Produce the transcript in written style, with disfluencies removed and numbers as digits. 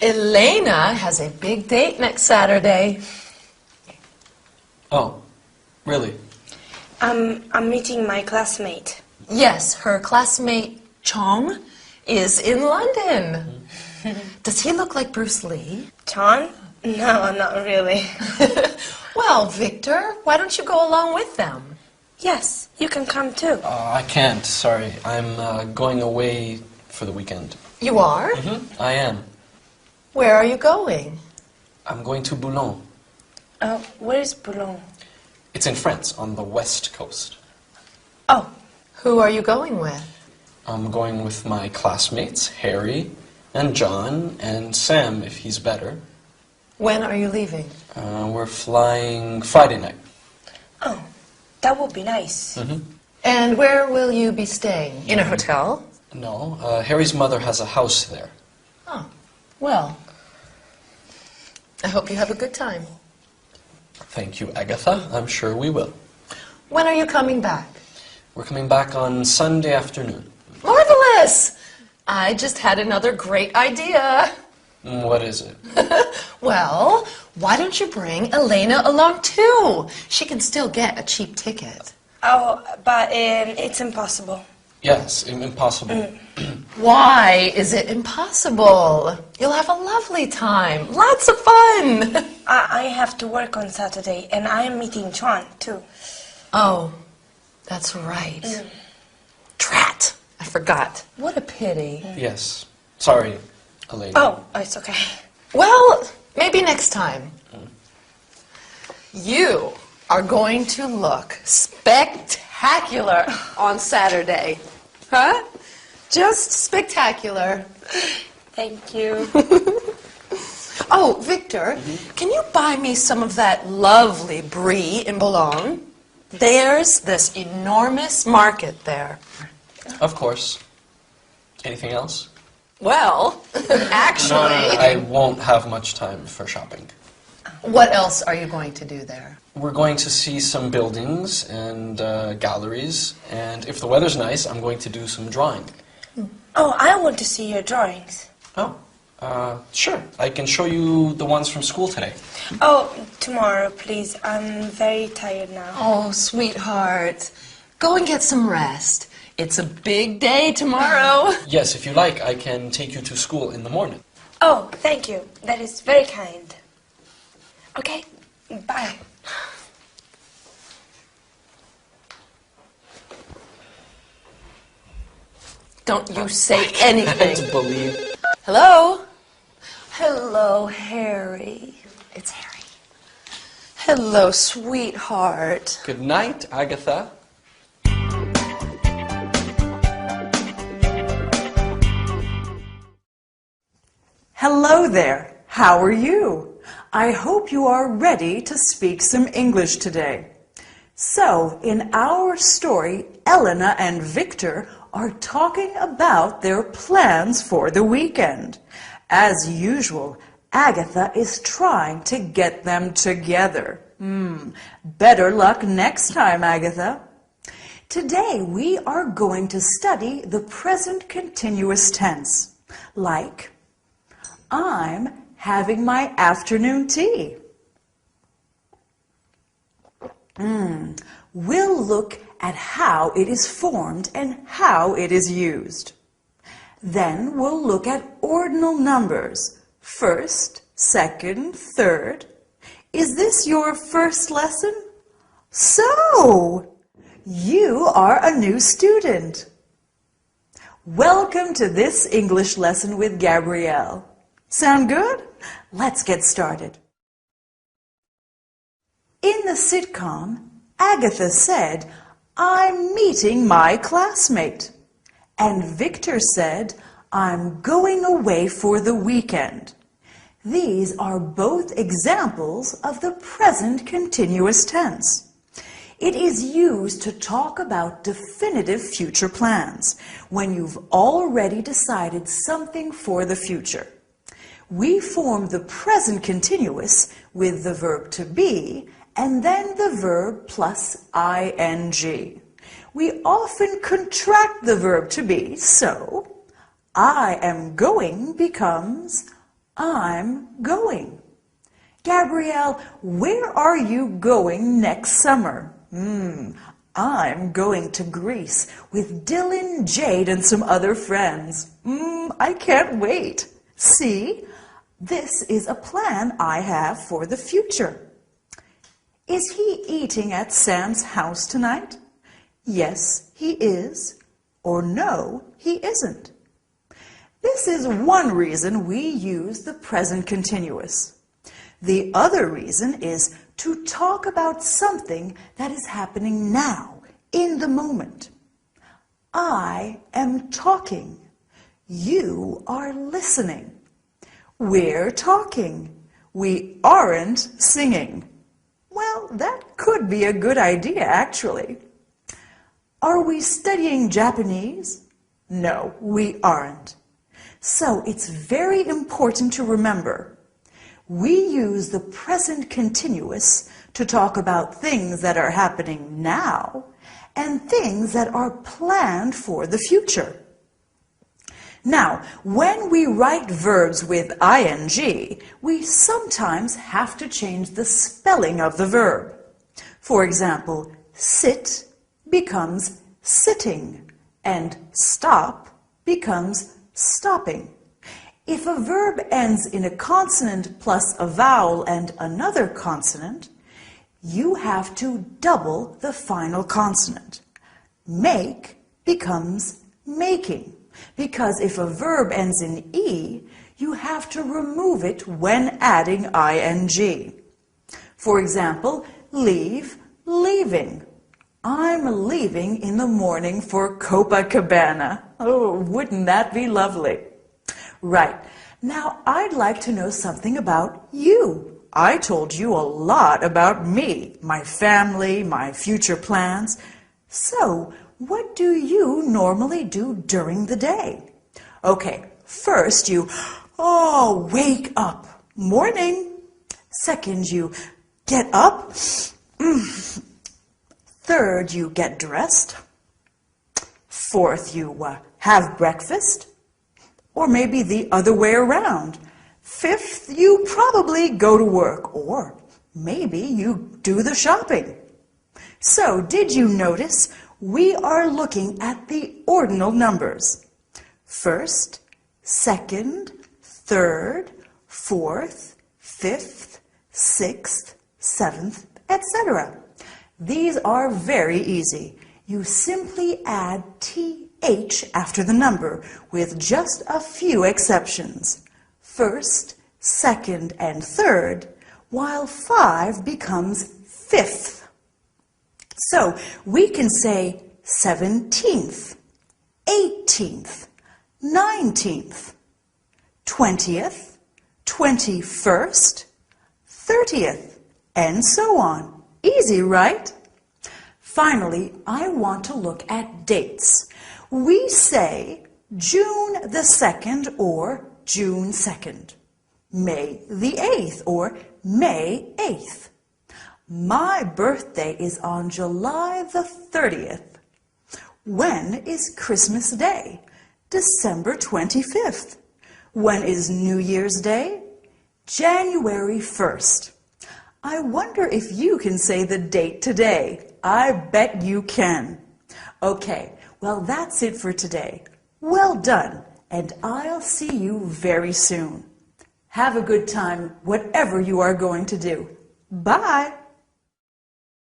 Elena has a big date next Saturday. Oh, really? I'm meeting my classmate. Yes, her classmate Chong is in London. Does he look like Bruce Lee? John? No, not really. Well, Victor, why don't you go along with them? Yes, you can come too. I can't, sorry. I'm going away for the weekend. You are? I am. Where are you going? I'm going to Boulogne. Where is Boulogne? It's in France, on the west coast. Oh, Who are you going with? I'm going with my classmates, Harry and John and Sam, if he's better. When are you leaving? We're flying Friday night. oh, that would be nice. And where will you be staying? In a hotel? No, Harry's mother has a house there. Oh, well, I hope you have a good time. Thank you, Agatha. I'm sure we will. When are you coming back? We're coming back on Sunday afternoon. Marvelous! I just had another great idea. What is it? Well, why don't you bring Elena along too? She can still get a cheap ticket. Oh, but it's impossible. Yes, impossible. Why is it impossible? You'll have a lovely time. Lots of fun. I have to work on Saturday, and I am meeting John too. Oh, that's right. Drat. I forgot. What a pity. Yes. Sorry, Elena. Oh, it's okay. Well, maybe next time. You are going to look spectacular on Saturday. Huh? Just spectacular. Thank you. Oh, Victor, can you buy me some of that lovely brie in Boulogne? There's this enormous market there. Of course. Anything else? Well, actually... I won't have much time for shopping. What else are you going to do there? We're going to see some buildings and galleries, and if the weather's nice, I'm going to do some drawing. Oh, I want to see your drawings. Oh, sure. I can show you the ones from school today. Oh, tomorrow, please. I'm very tired now. Oh, sweetheart, go and get some rest. It's a big day tomorrow. Yes, if you like, I can take you to school in the morning. Oh, thank you. That is very kind. Okay, bye. Don't you say anything. To believe. Hello? Hello, Harry. It's Harry. Hello, sweetheart. Good night, Agatha. Hello there. How are you? I hope you are ready to speak some English today. So, in our story, Elena and Victor are talking about their plans for the weekend. As usual, Agatha is trying to get them together. Better luck next time, Agatha. Today we are going to study the present continuous tense, like I'm having my afternoon tea. We'll look at how it is formed and how it is used. Then we'll look at ordinal numbers, first, second, third. Is this your first lesson? So, you are a new student. Welcome to this English lesson with Gabrielle. Sound good? Let's get started. In the sitcom, Agatha said, I'm meeting my classmate. And Victor said, I'm going away for the weekend. These are both examples of the present continuous tense. It is used to talk about definitive future plans, when you've already decided something for the future. We form the present continuous with the verb to be and then the verb plus ing. We often contract the verb to be, so I am going becomes I'm going. Gabrielle, where are you going next summer? I'm going to Greece with Dylan, Jade, and some other friends. I can't wait. See, this is a plan I have for the future. Is he eating at Sam's house tonight? Yes, he is. Or no, he isn't. This is one reason we use the present continuous. The other reason is to talk about something that is happening now, in the moment. I am talking. You are listening. We're talking. We aren't singing. Well, that could be a good idea, actually. Are we studying Japanese? No, we aren't. So it's very important to remember. We use the present continuous to talk about things that are happening now and things that are planned for the future. Now, when we write verbs with ing, we sometimes have to change the spelling of the verb. For example, sit becomes sitting and stop becomes stopping. If a verb ends in a consonant plus a vowel and another consonant, you have to double the final consonant. Make becomes making, because if a verb ends in E, you have to remove it when adding ing. For example, leave, leaving. I'm leaving in the morning for Copacabana. Oh, wouldn't that be lovely? Right. Now, I'd like to know something about you. I told you a lot about me, my family, my future plans. So, what do you normally do during the day? Okay, first you, wake up. Morning. Second, you get up. Third, you get dressed. Fourth, you have breakfast. Or maybe the other way around. Fifth, you probably go to work, or maybe you do the shopping. So, did you notice we are looking at the ordinal numbers? First, second, third, fourth, fifth, sixth, seventh, etc. These are very easy. You simply add TH after the number with just a few exceptions. First, second, and third, while 5 becomes fifth. So we can say 17th, 18th, 19th, 20th, 21st, 30th, and so on. Easy, right? Finally, I want to look at dates. We say June the 2nd or June 2nd, May the 8th or May 8th. My birthday is on July the 30th. When is Christmas Day? December 25th. When is New Year's Day? January 1st. I wonder if you can say the date today. I bet you can. Okay, well that's it for today. Well done, and I'll see you very soon. Have a good time, whatever you are going to do. Bye!